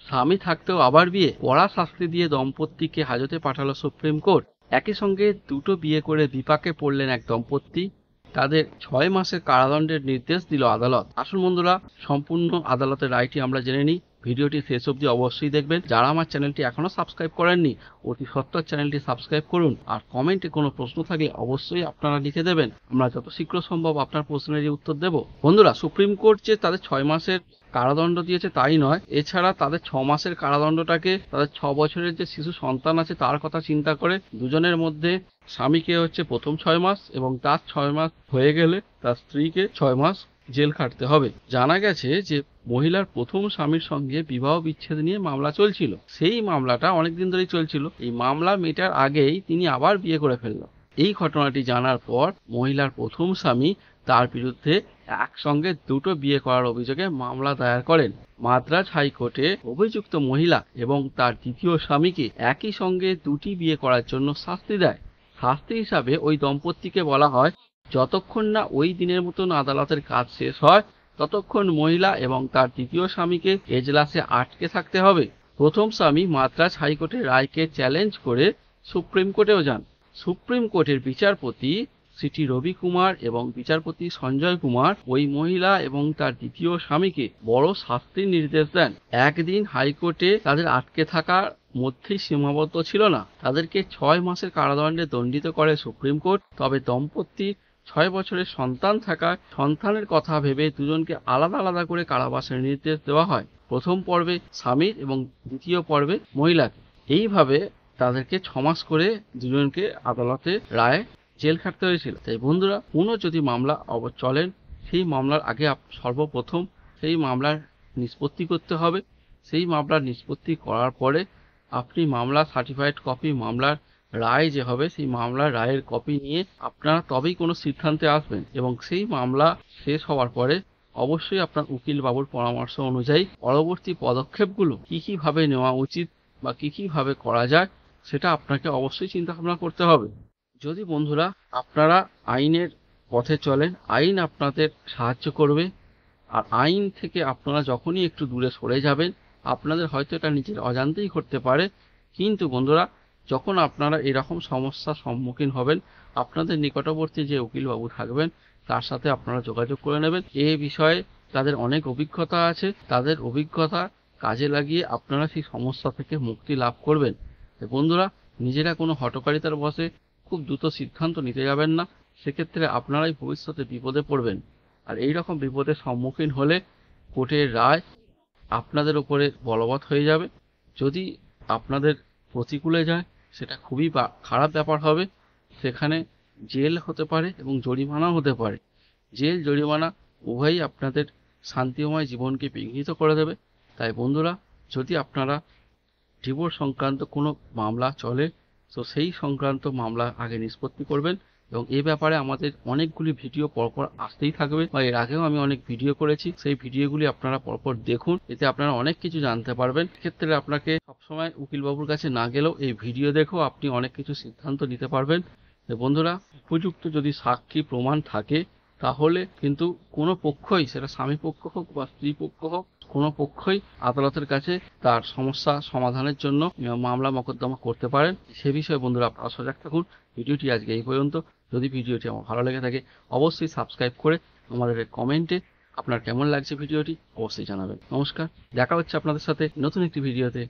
স্বামী থাকতেও আবার বিয়ে, কড়া শাস্তি দিয়ে দম্পতিকে হাজতে পাঠালো সুপ্রিম কোর্ট। একই সঙ্গে দুটো বিয়ে করে বিপাকে পড়লেন এক দম্পতি, তাদের 6 মাসের কারাদণ্ডের নির্দেশ দিল আদালত। আসুন বন্ধুরা, সম্পূর্ণ আদালতের রায়টি আমরা জেনে নিই। ভিডিওটি শেষ অবধি অবশ্যই দেখবেন। যারা আমার চ্যানেলটি এখনো সাবস্ক্রাইব করেননি, অতি সত্বর চ্যানেলটি সাবস্ক্রাইব করুন। আর কমেন্টে কোনো প্রশ্ন থাকলে অবশ্যই আপনারা লিখে দেবেন, আমরা যত শীঘ্র সম্ভব আপনার প্রশ্নেরই উত্তর দেব। বন্ধুরা, সুপ্রিম কোর্ট যে তাদের 6 মাসের কারাদণ্ড দিয়েছে তাই নয়, এছাড়া তাদের 6 মাসের কারাদণ্ডটাকে তাদের 6 বছরের যে শিশু সন্তান আছে তার কথা চিন্তা করে দুজনের মধ্যে স্বামীকে হচ্ছে প্রথম 6 মাস এবং তার 6 মাস হয়ে গেলে তার স্ত্রীকে 6 মাস জেল খাটতে হবে। জানা গেছে যে মহিলার প্রথম স্বামীর সঙ্গে বিবাহ বিচ্ছেদ নিয়ে মামলা চলছিল। সেই মামলাটা অনেকদিন ধরেই চলছিল। এই মামলা মেটার আগেই তিনি আবার বিয়ে করে ফেলল। এই ঘটনাটি জানার পর মহিলার প্রথম স্বামী তার বিরুদ্ধে একসঙ্গে দুটো বিয়ে করার অভিযোগে মামলা দায়ের করেন। মাদ্রাজ হাইকোর্টে অভিযুক্ত মহিলা এবং তার দ্বিতীয় স্বামীকে একই সঙ্গে দুটি বিয়ে করার জন্য শাস্তি দেয়। শাস্তি হিসাবে ওই দম্পতিকে বলা হয়, যতক্ষণ না ওই দিনের মতন আদালতের কাজ শেষ হয় ততক্ষণ মহিলা এবং তার দ্বিতীয় স্বামীকে এজলাসে আটকে থাকতে হবে। প্রথম স্বামী মাদ্রাজ হাইকোর্টের রায়কে চ্যালেঞ্জ করে সুপ্রিম কোর্টেও যান। সুপ্রিম কোর্টের বিচারপতি সিটি রবি কুমার এবং বিচারপতি সঞ্জয় কুমার ওই মহিলা এবং তার দ্বিতীয় স্বামীকে বড় শাস্তির নির্দেশ দেন। একদিন হাইকোর্টে তাদের আটকে থাকার মধ্যেই সীমাবদ্ধ ছিল না, তাদেরকে 6 মাসের কারাদণ্ডে দণ্ডিত করে সুপ্রিম কোর্ট। তবে দম্পতির 6 বছরের সন্তান থাকায় সন্তানের কথা ভেবে দুজনকে আলাদা আলাদা করে কারাবাসের নির্দেশ দেওয়া হয়, প্রথম পর্বে স্বামীর এবং দ্বিতীয় পর্বে মহিলাকে। এইভাবে তাদেরকে 6 মাস করে দুজনকে আদালতে রায় জেল খাটতে হয়েছিল। তাই বন্ধুরা, কোনো যদি মামলা চলেন, সেই মামলার আগে সর্বপ্রথম সেই মামলার নিষ্পত্তি করতে হবে। সেই মামলার নিষ্পত্তি করার পরে আপনি মামলা সার্টিফাইড কপি, মামলার রায় যে হবে সেই মামলার রায়ের কপি নিয়ে আপনারা তবেই কোনো সিদ্ধান্তে আসবেন। এবং সেই মামলা শেষ হওয়ার পরে অবশ্যই আপনার উকিল বাবুর পরামর্শ অনুযায়ী পরবর্তী পদক্ষেপগুলো কি ভাবে নেওয়া উচিত বা কি ভাবে করা যায় সেটা আপনাকে অবশ্যই চিন্তা ভাবনা করতে হবে। যদি বন্ধুরা আপনারা আইনের পথে চলেন, আইন আপনাদের সাহায্য করবে। আর আইন থেকে আপনারা যখনই একটু দূরে সরে যাবেন, আপনাদের হয়তো এটা নিজের অজান্তেই ঘটতে পারে, কিন্তু বন্ধুরা যখন আপনারা এরকম সমস্যার সম্মুখীন হবেন, আপনাদের নিকটবর্তী যে উকিলবাবু থাকবেন তার সাথে আপনারা যোগাযোগ করে নেবেন। এই বিষয়ে তাদের অনেক অভিজ্ঞতা আছে, তাদের অভিজ্ঞতা কাজে লাগিয়ে আপনারা সেই সমস্যা থেকে মুক্তি লাভ করবেন। বন্ধুরা, নিজেরা কোনো হঠকারিতার বশে খুব দ্রুত সিদ্ধান্ত নিতে যাবেন না, সেক্ষেত্রে আপনারাই ভবিষ্যতে বিপদে পড়বেন। আর এই রকম বিপদের সম্মুখীন হলে কোর্টের রায় আপনাদের উপরে বলবৎ হয়ে যাবে। যদি আপনাদের প্রতিকূলে যায় সেটা খুবই খারাপ ব্যাপার হবে, সেখানে জেল হতে পারে এবং জরিমানাও হতে পারে। জেল জরিমানা উভয়ই আপনাদের শান্তিময় জীবনকে বিঘ্নিত করে দেবে। তাই বন্ধুরা, যদি আপনারা ডিভোর্স সংক্রান্ত কোনো মামলা চলে তো সেই সংক্রান্ত মামলা আগে নিষ্পত্তি করবেন। এবং এই ব্যাপারে আমাদের অনেকগুলি ভিডিও পরপর আসতেই থাকবে, বা এর আগেও আমি অনেক ভিডিও করেছি, সেই ভিডিওগুলি আপনারা পরপর দেখুন, এতে আপনারা অনেক কিছু জানতে পারবেন। ক্ষেত্রে আপনাকে সবসময় উকিলবাবুর কাছে না গেলেও এই ভিডিও দেখেও আপনি অনেক কিছু সিদ্ধান্ত নিতে পারবেন। বন্ধুরা, উপযুক্ত যদি সাক্ষী প্রমাণ থাকে তাহলে কিন্তু কোনো পক্ষই, সেটা স্বামী পক্ষ হোক বা স্ত্রী পক্ষ হোক, কোনো পক্ষই আদালতের কাছে তার সমস্যা সমাধানের জন্য মামলা মোকদ্দমা করতে পারেন। সে বিষয়ে বন্ধুরা আপনারা সজাগ থাকুন। ভিডিওটি আজকে এই পর্যন্ত। যদি ভিডিওটি আমার ভালো লেগে থাকে অবশ্যই সাবস্ক্রাইব করে আমাদের কমেন্টে আপনার কেমন লাগছে ভিডিওটি অবশ্যই জানাবেন। নমস্কার, দেখা হচ্ছে আপনাদের সাথে নতুন একটি ভিডিওতে।